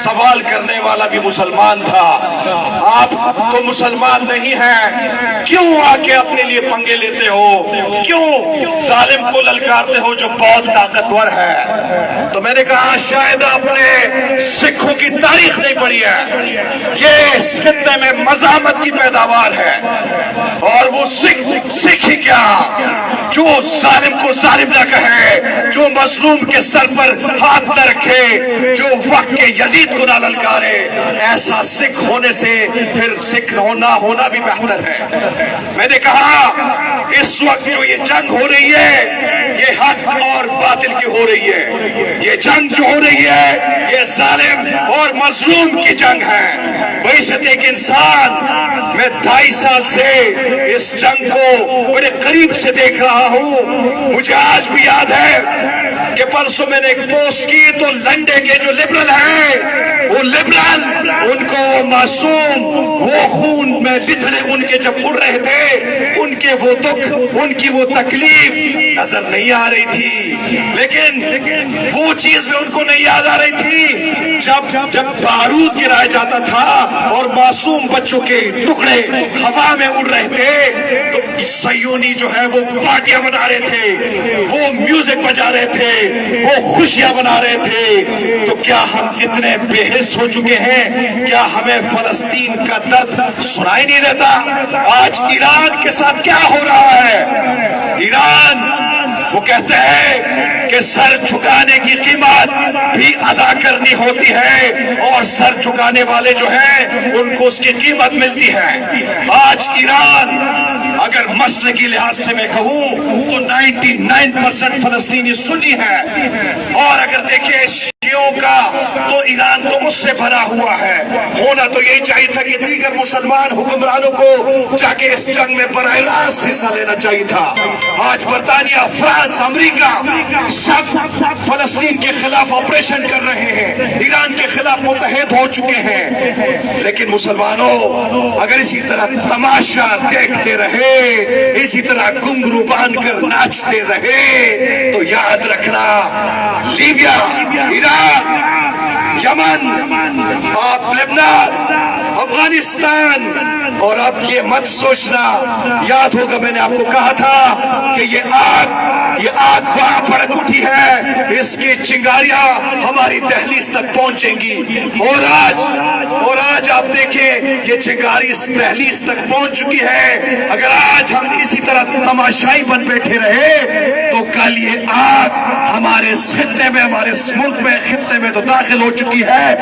سوال کرنے والا بھی مسلمان تھا، آپ تو مسلمان نہیں ہیں، کیوں آ کے اپنے لیے پنگے لیتے ہو، کیوں ظالم کو للکارتے ہو جو بہت طاقتور ہے؟ تو میں نے کہا شاید آپ نے سکھوں کی تاریخ نہیں پڑھی ہے، یہ اس خطے میں مزاحمت کی پیداوار ہے، اور وہ سکھ ہی کیا جو ظالم کو ظالم نہ کہے، جو مظلوم کے سر پر ہاتھ نہ رکھے، جو وقت کے یزید کو نہ للکارے، ایسا سکھ ہونے سے پھر سکھ نہ ہونا بھی بہتر ہے۔ میں نے کہا اس وقت جو یہ جنگ ہو رہی ہے یہ حق اور باطل کی ہو رہی ہے، یہ جنگ جو ہو رہی ہے یہ ظالم اور مظلوم کی جنگ ہے۔ بحیثیت ایک انسان میں 2.5 سال سے اس جنگ کو بڑے قریب سے دیکھ رہا ہوں۔ مجھے آج بھی یاد ہے کہ پرسوں میں نے ایک پوسٹ کی تو لنڈے کے جو لبرل ہیں وہ لبرل ان کو معصوم وہ خون میں لتڑے ان کے جب اڑ رہے تھے ان کے وہ دکھ ان کی وہ تکلیف نظر نہیں آ رہی تھی، لیکن وہ چیز بھی ان کو نہیں یاد آ رہی تھی جب بارود گرایا جاتا تھا اور معصوم بچوں کے ٹکڑے ہوا میں اڑ رہے تھے تو صیونی جو ہے وہ پارٹیاں بنا رہے تھے، وہ میوزک بجا رہے تھے، وہ خوشیاں بنا رہے تھے۔ تو کیا ہم اتنے بے حس ہو چکے ہیں؟ کیا ہمیں فلسطین کا درد سنائی نہیں دیتا؟ آج ایران کے ساتھ کیا ہو رہا ہے؟ ایران وہ کہتے ہیں کہ سر جھکانے کی قیمت بھی ادا کرنی ہوتی ہے اور سر جھکانے والے جو ہیں ان کو اس کی قیمت ملتی ہے۔ آج ایران اگر مسئلے کی لحاظ سے میں کہوں تو 99% فلسطینی سنی ہے، اور اگر دیکھیں شیعوں کا تو ایران تو اس سے بھرا ہوا ہے۔ ہونا تو یہی چاہیے تھا کہ دیگر مسلمان حکمرانوں کو جا کے اس جنگ میں براہ راست حصہ لینا چاہیے تھا۔ آج برطانیہ، فرانس، امریکہ سب فلسطین کے خلاف آپریشن کر رہے ہیں، ایران کے خلاف متحد ہو چکے ہیں، لیکن مسلمانوں اگر اسی طرح تماشا دیکھتے رہے، اسی طرح گھنگرو باندھ کر ناچتے رہے تو یاد رکھنا لیبیا، عراق، یمن، آپ لبنان، افغانستان، اور اب یہ مت سوچنا، یاد ہوگا میں نے آپ کو کہا تھا کہ یہ آگ وہاں بھڑک اٹھی ہے، اس کی چنگاریاں ہماری دہلیز تک پہنچیں گی، اور آج آپ دیکھیں یہ چنگاری اس دہلیز تک پہنچ چکی ہے۔ اگر آج ہم اسی طرح تماشائی بن بیٹھے رہے تو کل یہ آگ ہمارے خطے میں، ہمارے ملک میں، خطے میں تو داخل ہو چکی ہے۔